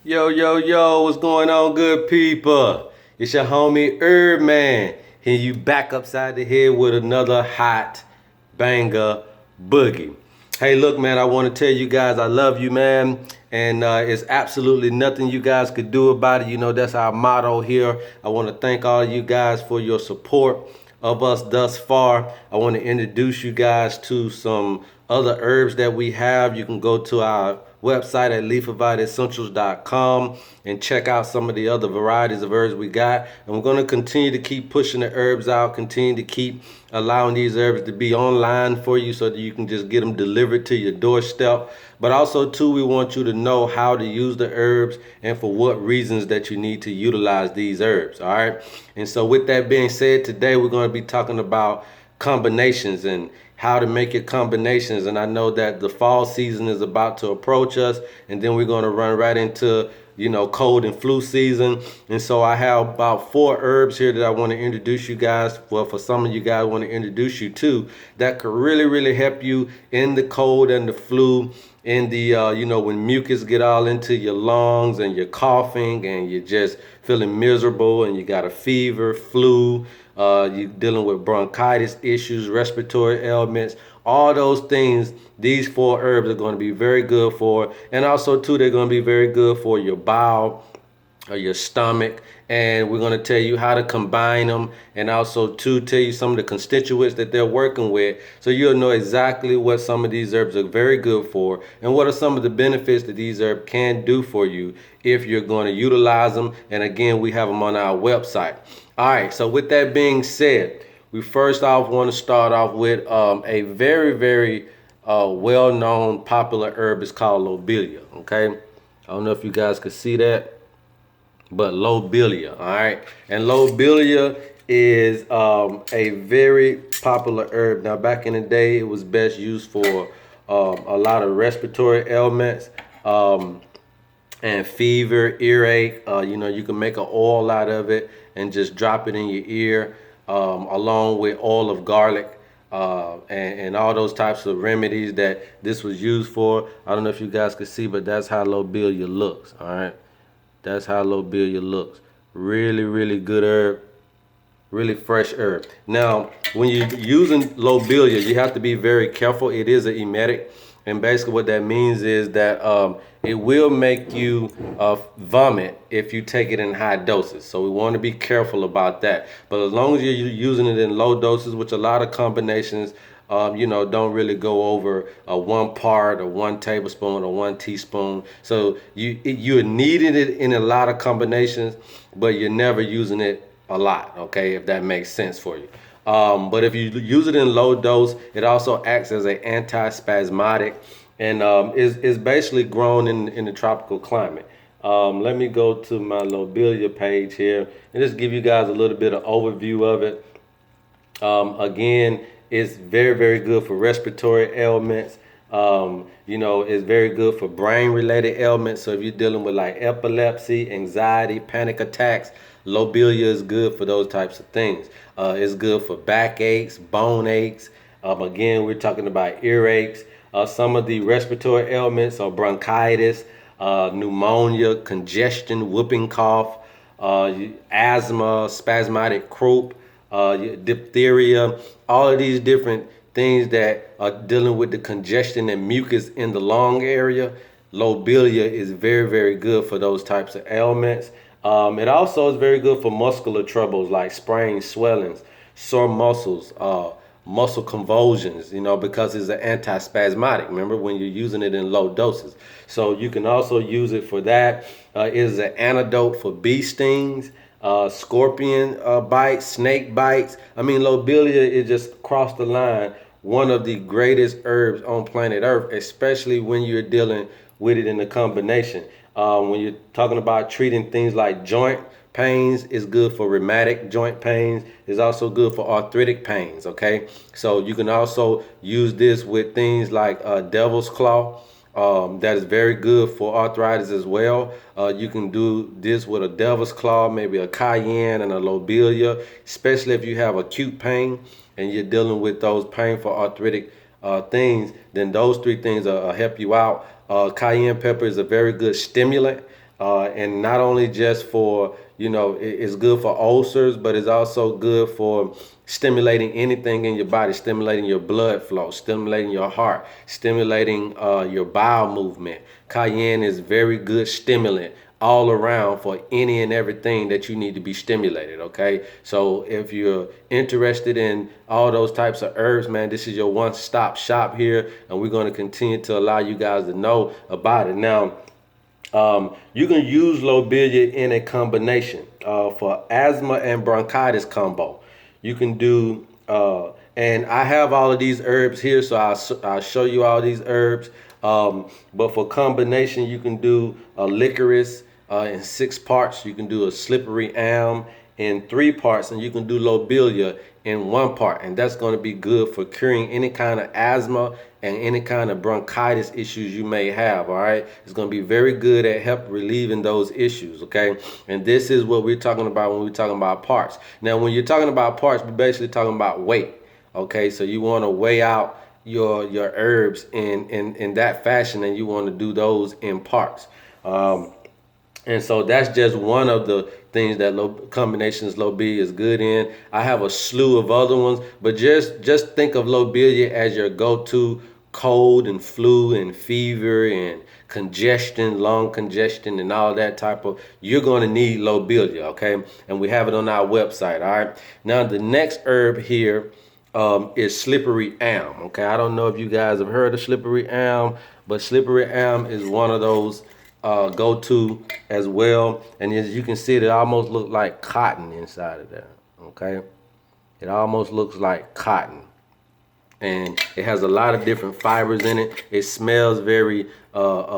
Yo, yo, yo, what's going on, good people? It's your homie HerbMan. Here you back upside the head with another hot banger boogie. Hey, look, man, I want to tell you guys I love you, man. And it's absolutely nothing you guys could do about it. You know, that's our motto here. I want to thank all of you guys for your support of us thus far. I want to introduce you guys to some other herbs that we have. You can go to our website at leafavitessentials.com and check out some of the other varieties of herbs we got. And we're going to continue to keep pushing the herbs out, continue to keep allowing these herbs to be online for you so that you can just get them delivered to your doorstep. But also, too, we want you to know how to use the herbs and for what reasons that you need to utilize these herbs. All right. And so, with that being said, today we're going to be talking about combinations and how to make your combinations. And I know that the fall season is about to approach us, and then we're going to run right into cold and flu season. And so I have about 4 herbs here that I want to introduce you guys. Well, for some of you guys, I want to introduce you to that could really help you in the cold and the flu, in the when mucus get all into your lungs and you're coughing and you're just feeling miserable and you got a fever, flu, you're dealing with bronchitis issues, respiratory ailments, all those things. These 4 herbs are going to be very good for, and also too, they're going to be very good for your bowel or your stomach. And we're going to tell you how to combine them, and also to tell you some of the constituents that they're working with, so you'll know exactly what some of these herbs are very good for and what are some of the benefits that these herbs can do for you if you're going to utilize them. And again, we have them on our website. All right, so with that being said, we first off want to start off with a very well-known popular herb. Is called lobelia. Okay, I don't know if you guys could see that, but lobelia. All right, and lobelia is a very popular herb. Now, back in the day, it was best used for a lot of respiratory ailments, and fever, earache. You can make an oil out of it and just drop it in your ear, along with oil of garlic, and all those types of remedies that this was used for. I don't know if you guys can see, but that's how lobelia looks. All right, that's how lobelia looks. Really good herb, really fresh herb. Now, when you're using lobelia, you have to be very careful. It is an emetic, and basically what that means is that it will make you vomit if you take it in high doses. So we want to be careful about that. But as long as you're using it in low doses, which a lot of combinations don't really go over 1 part or 1 tablespoon or 1 teaspoon. So you're needing it in a lot of combinations, but you're never using it a lot, okay, if that makes sense for you. But if you use it in low dose, it also acts as an antispasmodic, and is basically grown in the tropical climate. Let me go to my lobelia page here and just give you guys a little bit of overview of it. Again, it's very good for respiratory ailments. It's very good for brain related ailments. So if you're dealing with like epilepsy, anxiety, panic attacks, lobelia is good for those types of things. It's good for backaches, bone aches. Again, we're talking about earaches. Some of the respiratory ailments are bronchitis, pneumonia, congestion, whooping cough, asthma, spasmodic croup, diphtheria, all of these different things that are dealing with the congestion and mucus in the lung area. Lobelia is very good for those types of ailments. It also is very good for muscular troubles like sprains, swellings, sore muscles, muscle convulsions, because it's an antispasmodic. Remember, when you're using it in low doses. So you can also use it for that. It is an antidote for bee stings, scorpion bites, snake bites. I mean, lobelia is just crossed the line, one of the greatest herbs on planet Earth, especially when you're dealing with it in the combination. When you're talking about treating things like joint pains, is good for rheumatic joint pains. It's also good for arthritic pains. Okay, so you can also use this with things like devil's claw. That is very good for arthritis as well. You can do this with a devil's claw, maybe a cayenne and a lobelia, especially if you have acute pain and you're dealing with those painful arthritic things. Then those 3 things will help you out. Cayenne pepper is a very good stimulant. And not only just for, it's good for ulcers, but it's also good for stimulating anything in your body, stimulating your blood flow, stimulating your heart, stimulating your bowel movement. Cayenne is very good stimulant all around for any and everything that you need to be stimulated. Okay, so if you're interested in all those types of herbs, man, this is your one-stop shop here, and we're going to continue to allow you guys to know about it. Now, you can use lobelia in a combination for asthma and bronchitis combo. You can do, and I have all of these herbs here, so I'll show you all these herbs. But for combination, you can do licorice in 6 parts. You can do a slippery elm in 3 parts, and you can do lobelia in 1 part, and that's going to be good for curing any kind of asthma and any kind of bronchitis issues you may have. All right, it's going to be very good at help relieving those issues. Okay, and this is what we're talking about when we're talking about parts. Now, when you're talking about parts, we're basically talking about weight. Okay, so you want to weigh out your herbs in that fashion, and you want to do those in parts. And so that's just one of the things that combinations lobelia is good in. I have a slew of other ones, but just think of lobelia as your go-to cold and flu and fever and congestion, lung congestion, and all that type of. You're going to need lobelia, okay? And we have it on our website. All right. Now the next herb here is slippery elm. Okay, I don't know if you guys have heard of slippery elm, but slippery elm is one of those go-to as well. And as you can see, it almost looks like cotton inside of there. Okay, it almost looks like cotton, and it has a lot of different fibers in it. It smells very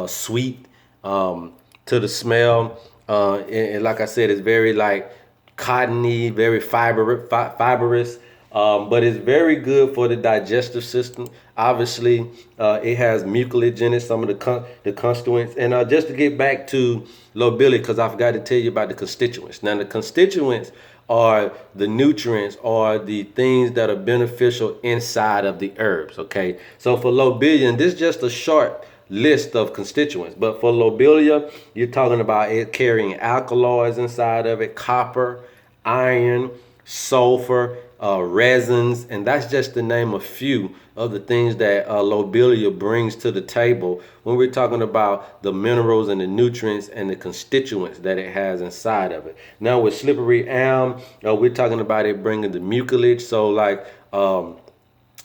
sweet to the smell, and like I said, it's very like cottony, very fibrous. But it's very good for the digestive system. Obviously, it has mucilage in it, some of the constituents. And just to get back to lobelia, because I forgot to tell you about the constituents. Now, the constituents are the nutrients or the things that are beneficial inside of the herbs. Okay, so for lobelia, and this is just a short list of constituents, but for lobelia, you're talking about it carrying alkaloids inside of it, copper, iron, sulfur, resins, and that's just to name a few of the things that lobelia brings to the table when we're talking about the minerals and the nutrients and the constituents that it has inside of it. Now with slippery elm, we're talking about it bringing the mucilage. So like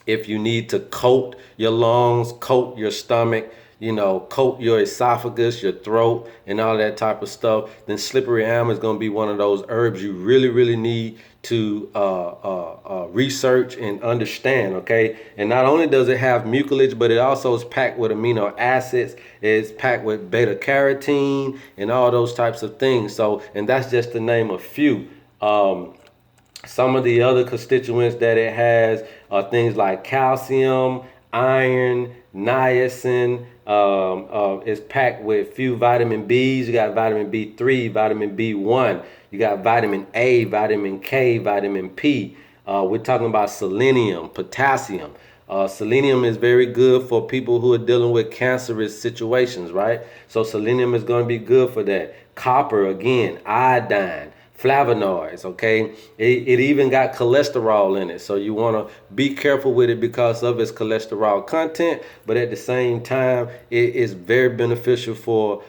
if you need to coat your lungs, coat your stomach, coat your esophagus, your throat, and all that type of stuff, then slippery elm is going to be one of those herbs you really, really need to research and understand. Okay, and not only does it have mucilage, but it also is packed with amino acids. It's packed with beta carotene and all those types of things. So, and that's just to name a few. Some of the other constituents that it has are things like calcium, iron, niacin. It's packed with few vitamin Bs. You got vitamin B3, vitamin B1. You got vitamin A, vitamin K, vitamin P. We're talking about selenium, potassium. Selenium is very good for people who are dealing with cancerous situations, right? So selenium is going to be good for that. Copper, again, iodine, flavonoids, okay? It even got cholesterol in it, so you want to be careful with it because of its cholesterol content, but at the same time, it is very beneficial for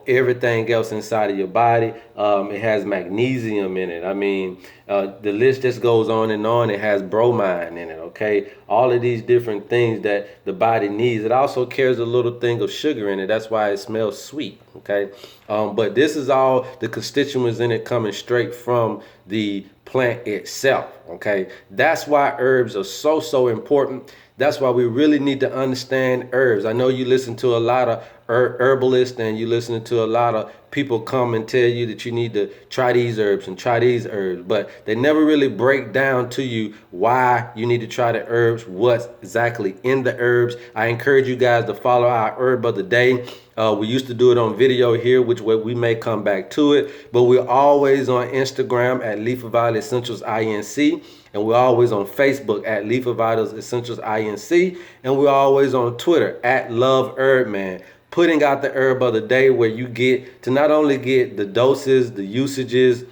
everything else inside of your body. It has magnesium in it. I mean, the list just goes on and on. It has bromine in it, okay? All of these different things that the body needs. It also carries a little thing of sugar in it. That's why it smells sweet, okay? But this is all the constituents in it coming straight from the plant itself, okay? That's why herbs are so important. That's why we really need to understand herbs. I know you listen to a lot of herbalists and you listen to a lot of people come and tell you that you need to try these herbs and try these herbs, but they never really break down to you why you need to try the herbs, what's exactly in the herbs. I encourage you guys to follow our herb of the day. We used to do it on video here, which way we may come back to it, but we're always on Instagram at Leaf of Violet Essentials INC, and we're always on Facebook at Leaf of Violet Essentials INC, and we're always on Twitter at Love HerbMan. putting out the herb of the day, where you get to not only get the doses, the usages,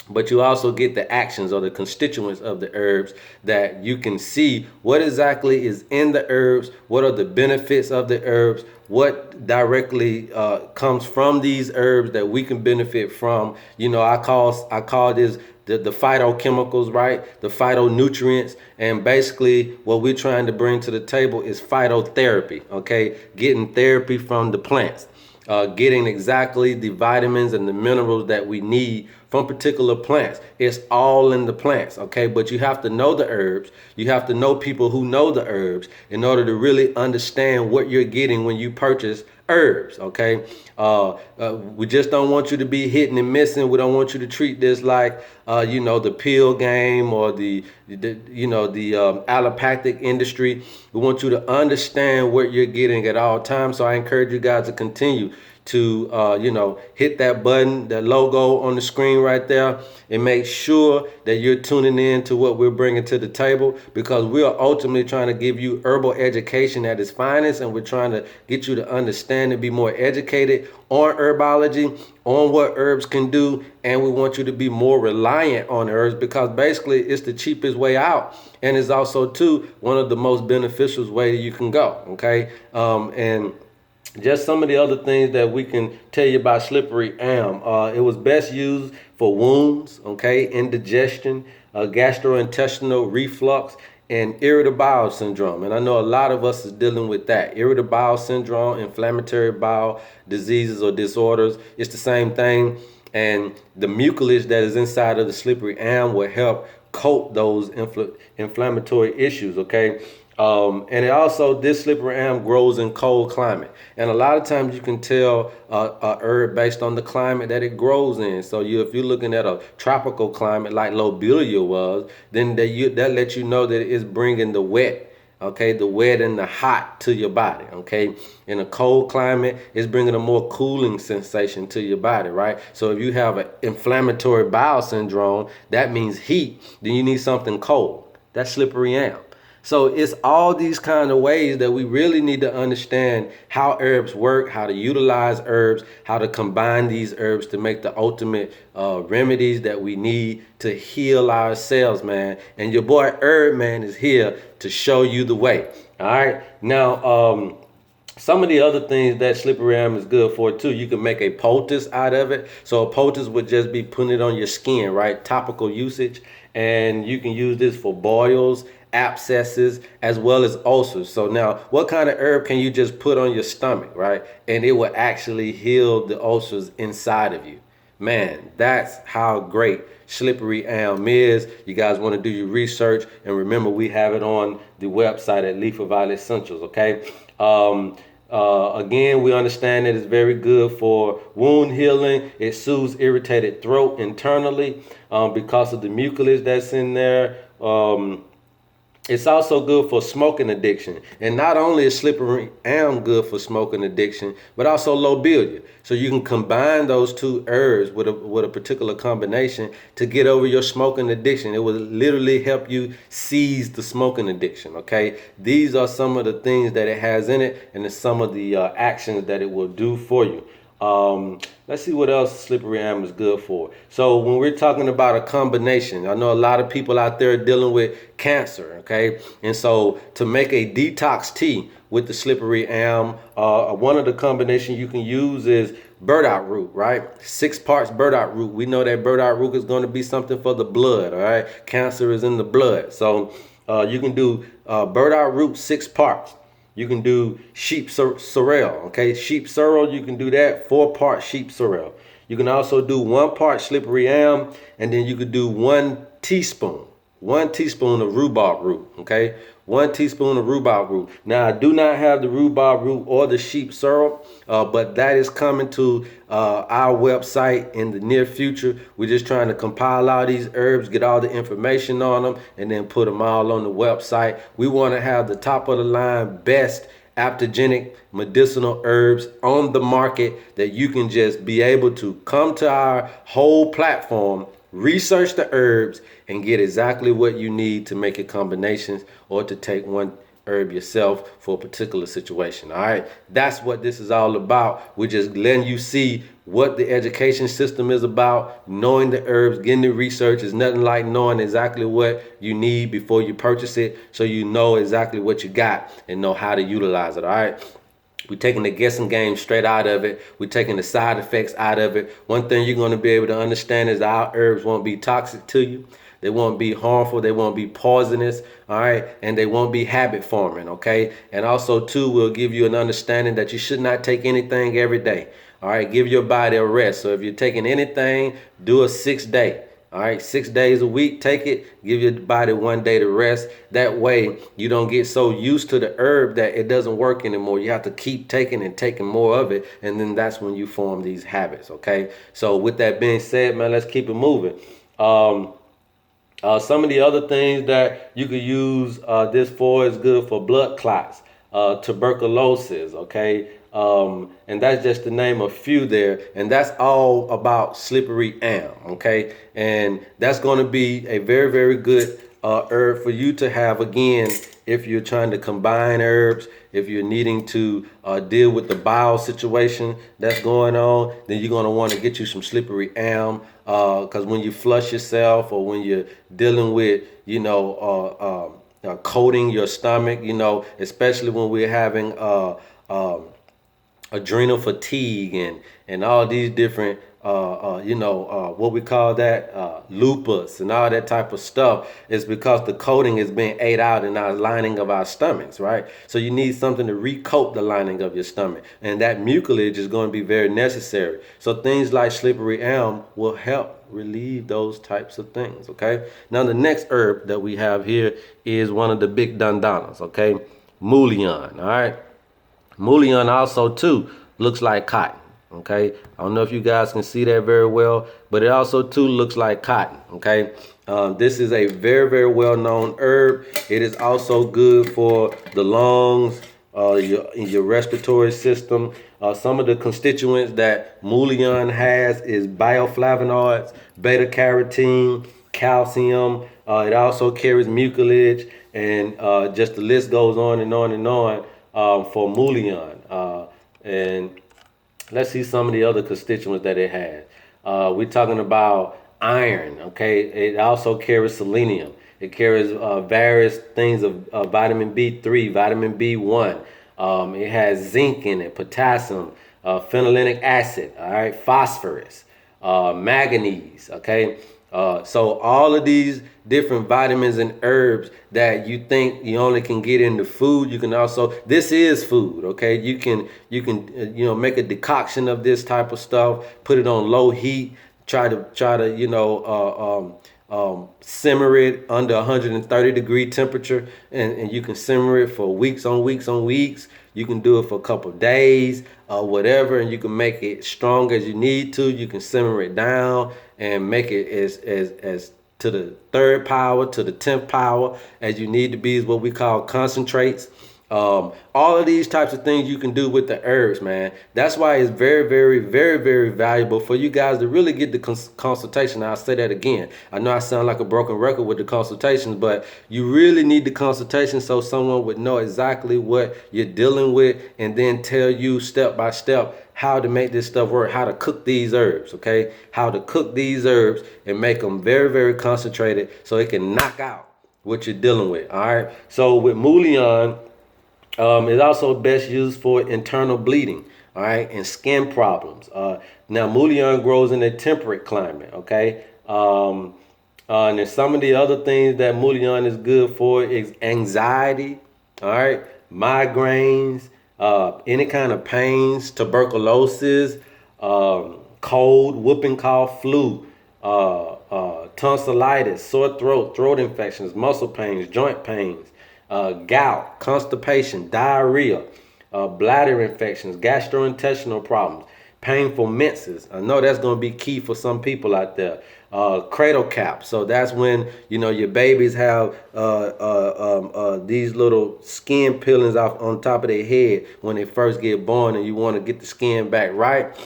but you also get the actions or the constituents of the herbs, that you can see what exactly is in the herbs, what are the benefits of the herbs, what directly comes from these herbs that we can benefit from. I call this the phytochemicals, right? The phytonutrients. And basically what we're trying to bring to the table is phytotherapy, okay? Getting therapy from the plants. Getting exactly the vitamins and the minerals that we need from particular plants. It's all in the plants, okay? But you have to know the herbs. You have to know people who know the herbs in order to really understand what you're getting when you purchase herbs, okay? We just don't want you to be hitting and missing. We don't want you to treat this like, the pill game or the allopathic industry. We want you to understand what you're getting at all times. So I encourage you guys to continue to hit that button, that logo on the screen right there, and make sure that you're tuning in to what we're bringing to the table, because we are ultimately trying to give you herbal education at its finest, and we're trying to get you to understand and be more educated on herbology, on what herbs can do, and we want you to be more reliant on herbs, because basically it's the cheapest way out, and it's also too one of the most beneficial way that you can go, okay? And just some of the other things that we can tell you about slippery elm. It was best used for wounds, okay, indigestion, gastrointestinal reflux, and irritable bowel syndrome. And I know a lot of us is dealing with that. Irritable bowel syndrome, inflammatory bowel diseases or disorders. It's the same thing. And the mucilage that is inside of the slippery elm will help coat those inflammatory issues, okay? And it also, this slippery elm grows in cold climate. And a lot of times you can tell a herb based on the climate that it grows in. So if you're looking at a tropical climate like lobelia was, then that lets you know that it's bringing the wet, okay, the wet and the hot to your body, okay? In a cold climate, it's bringing a more cooling sensation to your body, right? So if you have an inflammatory bowel syndrome, that means heat, then you need something cold. That's slippery elm. So it's all these kind of ways that we really need to understand how herbs work, how to utilize herbs, how to combine these herbs to make the ultimate remedies that we need to heal ourselves, man. And your boy HerbMan is here to show you the way. All right. Now, some of the other things that slippery elm is good for too, you can make a poultice out of it. So a poultice would just be putting it on your skin, right? Topical usage. And you can use this for boils, abscesses, as well as ulcers. So now, what kind of herb can you just put on your stomach, right? And it will actually heal the ulcers inside of you. Man, that's how great slippery elm is. You guys want to do your research, and remember, we have it on the website at Leaf of Violet Essentials, okay? Again, we understand that it's very good for wound healing. It soothes irritated throat internally because of the mucilage that's in there. It's also good for smoking addiction. And not only is slippery elm good for smoking addiction, but also lobelia. So you can combine those two herbs with a particular combination to get over your smoking addiction. It will literally help you seize the smoking addiction, okay? These are some of the things that it has in it, and it's some of the actions that it will do for you. Let's see what else slippery elm is good for. So when we're talking about a combination, I know a lot of people out there dealing with cancer, okay? And so to make a detox tea with the slippery elm, one of the combinations you can use is burdock root, right? 6 parts burdock root. We know that burdock root is going to be something for the blood, all right? Cancer is in the blood. So you can do burdock root 6 parts. You can do sheep sorrel, okay? Sheep sorrel, you can do that, 4 parts sheep sorrel. You can also do 1 part slippery elm, and then you could do 1 teaspoon of rhubarb root, okay? 1 teaspoon of rhubarb root. Now, I do not have the rhubarb root or the sheep sorrel, but that is coming to our website in the near future. We're just trying to compile all these herbs, get all the information on them, and then put them all on the website. We want to have the top of the line, best adaptogenic medicinal herbs on the market that you can just be able to come to our whole platform, research the herbs, and get exactly what you need to make your combinations or to take one herb yourself for a particular situation. All right, that's what this is all about. We're just letting you see what the education system is about. Knowing the herbs, getting the research is nothing like knowing exactly what you need before you purchase it, so you know exactly what you got and know how to utilize it. All right, we're taking the guessing game straight out of it. We're taking the side effects out of it. One thing you're going to be able to understand is our herbs won't be toxic to you. They won't be harmful. They won't be poisonous. All right. And they won't be habit forming. Okay. And also, too, we'll give you an understanding that you should not take anything every day. All right. Give your body a rest. So if you're taking anything, do a 6-day. All right, 6 days a week, take it, give your body 1 day to rest. That way you don't get so used to the herb that it doesn't work anymore. You have to keep taking and taking more of it. And then that's when you form these habits. Okay. So with that being said, man, let's keep it moving. Some of the other things that you could use this for is good for blood clots, tuberculosis, okay? And that's just to name a few there. And that's all about slippery elm, okay? And that's going to be a very, very good herb for you to have, again, if you're trying to combine herbs, if you're needing to deal with the bowel situation that's going on, then you're going to want to get you some slippery elm, because when you flush yourself or when you're dealing with, coating your stomach, especially when we're having adrenal fatigue and all these different what we call that lupus and all that type of stuff, is because the coating is being ate out in our lining of our stomachs, right? So you need something to recoat the lining of your stomach, and that mucilage is going to be very necessary. So things like slippery elm will help relieve those types of things. Okay, now the next herb that we have here is one of the big dandanas. Okay, mullein. All right, mullein also too looks like cotton. Okay, I don't know if you guys can see that very well, but it also too looks like cotton. Okay, this is a very, very well known herb. It is also good for the lungs, your respiratory system. Some of the constituents that mullein has is bioflavonoids, beta carotene, calcium. It also carries mucilage, and just the list goes on and on and on for mullein. And let's see some of the other constituents that it has. We're talking about iron, okay? It also carries selenium. It carries various things of vitamin B3, vitamin B1. It has zinc in it, potassium, phenolinic acid, all right, phosphorus, manganese, okay? So all of these different vitamins and herbs that you think you only can get in the food, you can also, this is food, okay? You can make a decoction of this type of stuff, put it on low heat, try to simmer it under 130-degree temperature, and you can simmer it for weeks on weeks on weeks. You can do it for a couple of days, whatever, and you can make it strong as you need to. You can simmer it down and make it as to the 3rd power, to the 10th power as you need to be, is what we call concentrates. All of these types of things you can do with the herbs, man. That's why it's very, very, very, very valuable for you guys to really get the consultation. I'll say that again. I know I sound like a broken record with the consultations, but you really need the consultation so someone would know exactly what you're dealing with, and then tell you step by step how to make this stuff work, how to cook these herbs, okay? How to cook these herbs and make them very, very concentrated so it can knock out what you're dealing with, all right? So with mullein, it's also best used for internal bleeding, all right, and skin problems. Now, mullein grows in a temperate climate, okay? And then some of the other things that mullein is good for is anxiety, all right, migraines, any kind of pains, tuberculosis, cold, whooping cough, flu, tonsillitis, sore throat, throat infections, muscle pains, joint pains, gout, constipation, diarrhea, bladder infections, gastrointestinal problems, painful menses. I know that's going to be key for some people out there. Cradle cap. So that's when, your babies have these little skin peelings off on top of their head when they first get born, and you want to get the skin back right.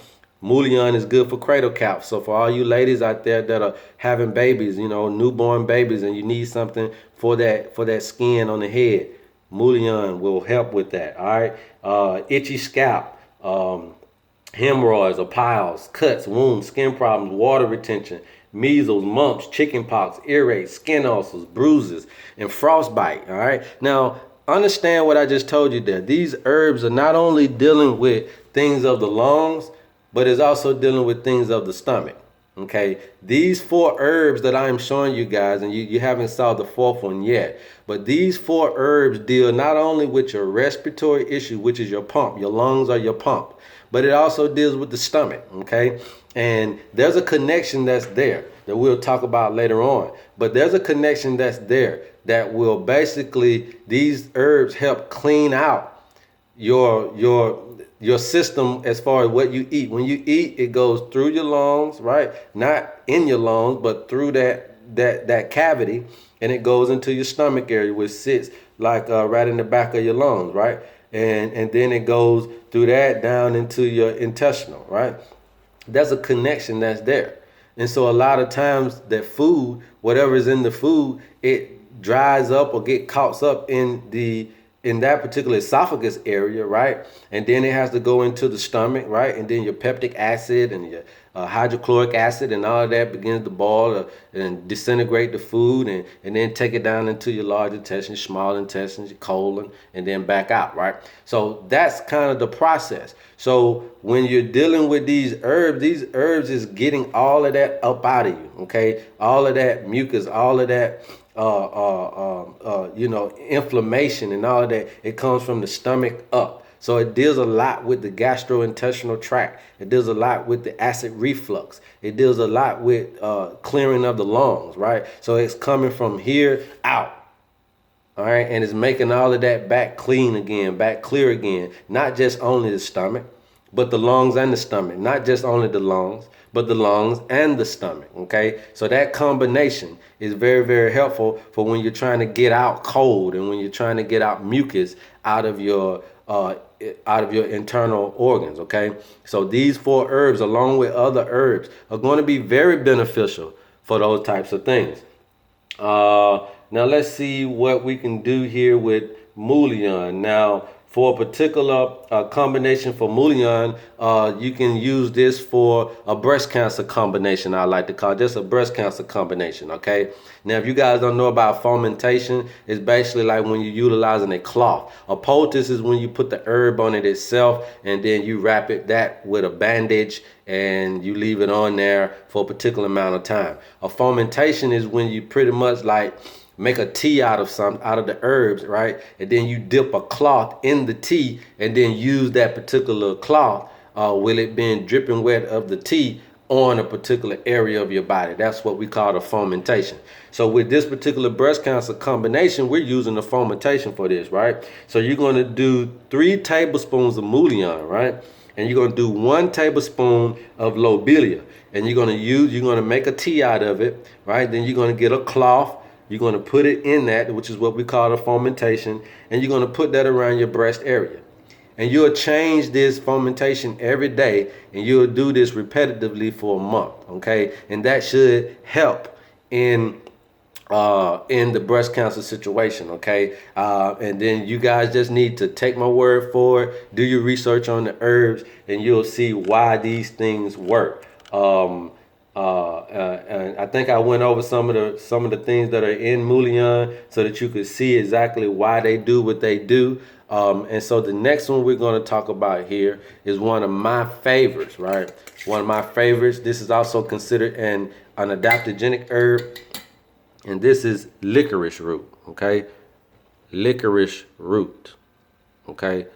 Mullein is good for cradle caps. So for all you ladies out there that are having babies, newborn babies, and you need something for that skin on the head, Mullion will help with that. All right. Itchy scalp, hemorrhoids or piles, cuts, wounds, skin problems, water retention, measles, mumps, chickenpox, earache, skin ulcers, bruises, and frostbite. All right. Now, understand what I just told you there. These herbs are not only dealing with things of the lungs, but it's also dealing with things of the stomach. Okay, these 4 herbs that I'm showing you guys, and you haven't saw the 4th one yet, but these 4 herbs deal not only with your respiratory issue, which is your pump, your lungs are your pump, but it also deals with the stomach. Okay, and there's a connection that's there that we'll talk about later on, but there's a connection that's there that will basically, these herbs help clean out your system as far as what you eat. When you eat, it goes through your lungs, right? Not in your lungs, but through that cavity, and it goes into your stomach area, which sits like right in the back of your lungs, right? And then it goes through that down into your intestinal, right? There's a connection that's there. And so a lot of times that food, whatever is in the food, it dries up or get caught up in that particular esophagus area, right? And then it has to go into the stomach, right? And then your peptic acid and your hydrochloric acid and all of that begins to boil and disintegrate the food, and then take it down into your large intestine, small intestines, your colon, and then back out, right? So that's kind of the process. So when you're dealing with these herbs is getting all of that up out of you, okay? All of that mucus, all of that inflammation and all of that, it comes from the stomach up. So it deals a lot with the gastrointestinal tract. It deals a lot with the acid reflux. It deals a lot with clearing of the lungs, right? So it's coming from here out. All right, and it's making all of that back clean again, back clear again. Not just only the stomach, but the lungs and the stomach. Not just only the lungs, but the lungs and the stomach, okay? So that combination is very, very helpful for when you're trying to get out cold and when you're trying to get out mucus out of your internal organs, okay? So these 4 herbs, along with other herbs, are going to be very beneficial for those types of things. Now let's see what we can do here with Mullion. Now, for a particular combination for Mullion, you can use this for a breast cancer combination, I like to call it, just a breast cancer combination, okay? Now, if you guys don't know about fomentation, it's basically like when you're utilizing a cloth. A poultice is when you put the herb on it itself, and then you wrap that with a bandage, and you leave it on there for a particular amount of time. A fomentation is when you pretty much like make a tea out of the herbs, right? And then you dip a cloth in the tea and then use that particular cloth with it being dripping wet of the tea on a particular area of your body. That's what we call the fomentation. So with this particular breast cancer combination, we're using the fomentation for this, right? So you're going to do 3 tablespoons of Mullion, right? And you're going to do 1 tablespoon of lobelia, and you're going to make a tea out of it, right? Then you're going to get a cloth. You're going to put it in that, which is what we call the fomentation, and you're going to put that around your breast area. And you'll change this fomentation every day, and you'll do this repetitively for a month, okay? And that should help in the breast cancer situation, okay? And then you guys just need to take my word for it, do your research on the herbs, and you'll see why these things work. And I think I went over some of the things that are in Mullion so that you could see exactly why they do what they do. And so the next one we're going to talk about here is one of my favorites, right? One of my favorites. This is also considered an adaptogenic herb, and this is licorice root, okay? Licorice root, okay?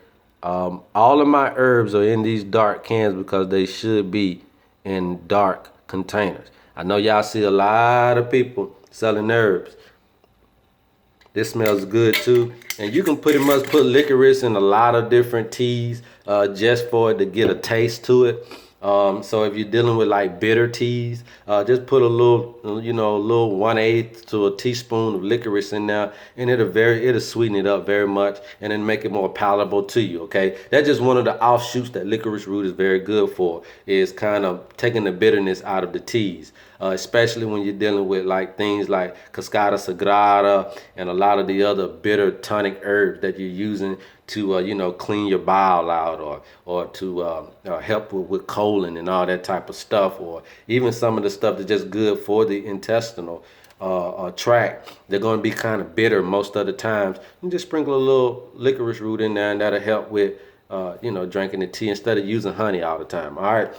All of my herbs are in these dark cans because they should be in dark containers. I know y'all see a lot of people selling herbs. This smells good too. And you can pretty much put licorice in a lot of different teas just for it to get a taste to it. So if you're dealing with like bitter teas, just put a little, a little 1/8 to a teaspoon of licorice in there, and it'll sweeten it up very much, and then make it more palatable to you. Okay, that's just one of the offshoots that licorice root is very good for, is kind of taking the bitterness out of the teas. Especially when you're dealing with like things like cascada sagrada and a lot of the other bitter tonic herbs that you're using to clean your bile out, or to help with colon and all that type of stuff, or even some of the stuff that's just good for the intestinal tract. They're going to be kind of bitter most of the times. You just sprinkle a little licorice root in there, and that'll help with drinking the tea instead of using honey all the time. All right.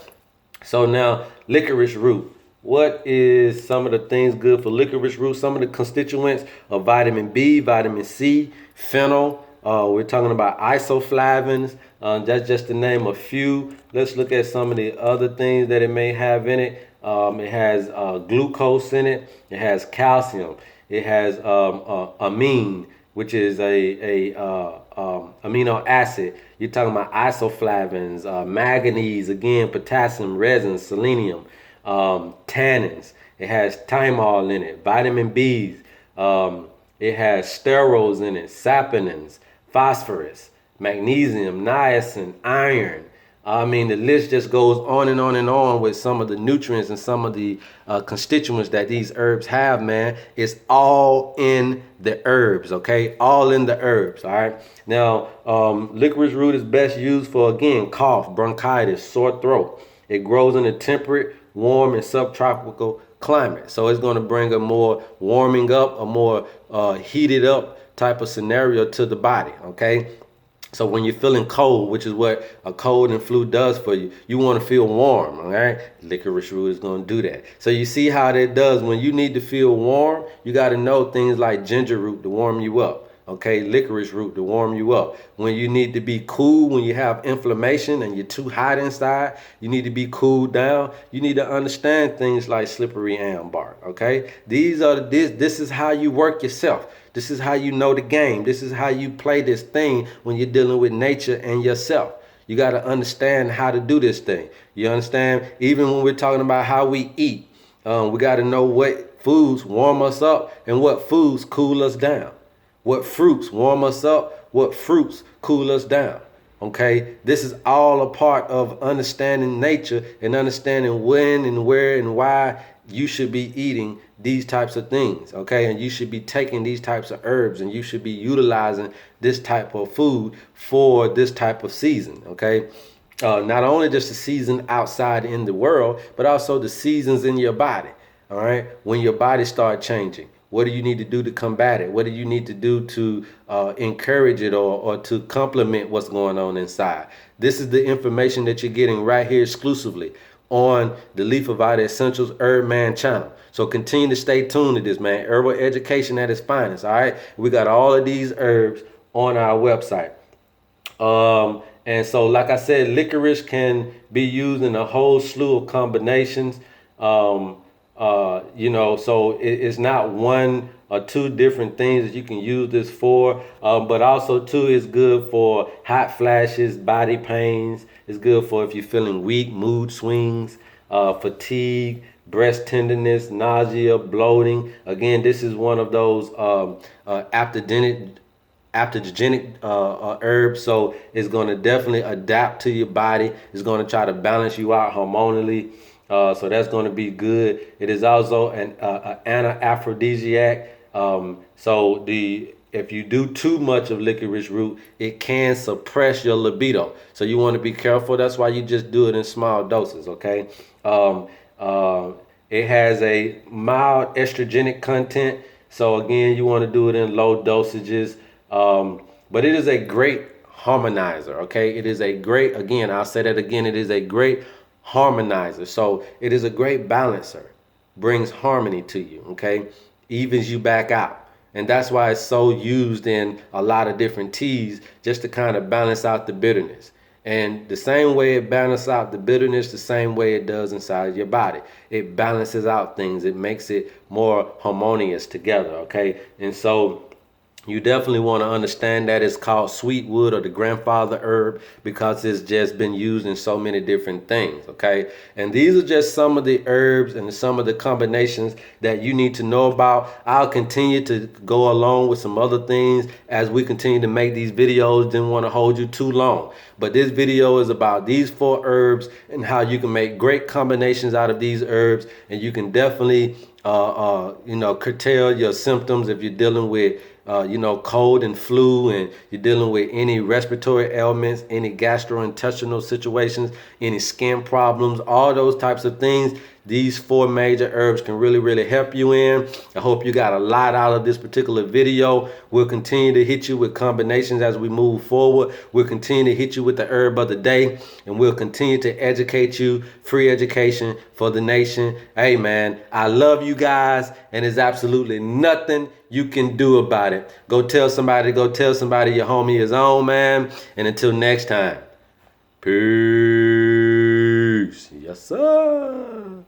So now licorice root. What is some of the things good for licorice root? Some of the constituents are vitamin B, vitamin C, fennel. We're talking about isoflavones. That's just to name a few. Let's look at some of the other things that it may have in it. It has glucose in it. It has calcium. It has amine, which is a amino acid. You're talking about isoflavones, manganese, again, potassium, resin, selenium, tannins. It has thymol in it, vitamin B's. It has sterols in it, saponins, phosphorus, magnesium, niacin, iron. I mean, the list just goes on and on and on with some of the nutrients and some of the constituents that these herbs have, man. It's all in the herbs, okay? All in the herbs, all right? Now, licorice root is best used for, again, cough, bronchitis, sore throat. It grows in a temperate, warm, and subtropical climate. So it's going to bring a more warming up, a more heated up type of scenario to the body, okay? So when you're feeling cold, which is what a cold and flu does for you, you want to feel warm, all right? Licorice root is going to do that. So you see how that does. When you need to feel warm, you got to know things like ginger root to warm you up. Okay, licorice root to warm you up. When you need to be cool, when you have inflammation and you're too hot inside, you need to be cooled down. You need to understand things like slippery elm bark. Okay, this is how you work yourself. This is how you know the game. This is how you play this thing when you're dealing with nature and yourself. You got to understand how to do this thing. You understand? Even when we're talking about how we eat, we got to know what foods warm us up and what foods cool us down. What fruits warm us up, what fruits cool us down. Okay, this is all a part of understanding nature and understanding when and where and why you should be eating these types of things. Okay, and you should be taking these types of herbs, and you should be utilizing this type of food for this type of season. Okay, not only just the season outside in the world, but also the seasons in your body. All right, when your body starts changing. What do you need to do to combat it? What do you need to do to encourage it or to complement what's going on inside? This is the information that you're getting right here exclusively on the Leaf of Vita Essentials HerbMan channel. So continue to stay tuned to this, man. Herbal education at its finest, all right? We got all of these herbs on our website. And so, like I said, licorice can be used in a whole slew of combinations. So it's not one or two different things that you can use this for, but also too, it's good for hot flashes, body pains. It's good for if you're feeling weak, mood swings, fatigue, breast tenderness, nausea, bloating. Again, this is one of those adaptogenic herbs, so it's going to definitely adapt to your body. It's going to try to balance you out hormonally. So that's going to be good. It is also an anti-aphrodisiac. If you do too much of licorice root, it can suppress your libido. So you want to be careful. That's why you just do it in small doses, okay? It has a mild estrogenic content. So again, you want to do it in low dosages. But it is a great harmonizer, okay? It is a great, again, I'll say that again, it is a great harmonizer. So it is a great balancer, brings harmony to you, okay? Evens you back out. And that's why it's so used in a lot of different teas, just to kind of balance out the bitterness. And the same way it balances out the bitterness, the same way it does inside your body. It balances out things. It makes it more harmonious together, okay? And so You definitely want to understand that it's called sweetwood or the grandfather herb because it's just been used in so many different things, okay? And these are just some of the herbs and some of the combinations that you need to know about. I'll continue to go along with some other things as we continue to make these videos. Didn't want to hold you too long. But this video is about these 4 herbs and how you can make great combinations out of these herbs, and you can definitely curtail your symptoms if you're dealing with cold and flu, and you're dealing with any respiratory ailments, any gastrointestinal situations, any skin problems, all those types of things. These 4 major herbs can really help you in. I hope you got a lot out of this particular video. We'll continue to hit you with combinations as we move forward. We'll continue to hit you with the herb of the day, and we'll continue to educate you. Free education for the nation. Hey man, I love you guys, and there's absolutely nothing you can do about it. Go tell somebody your homie is on, man. And until next time, peace. Yes, sir.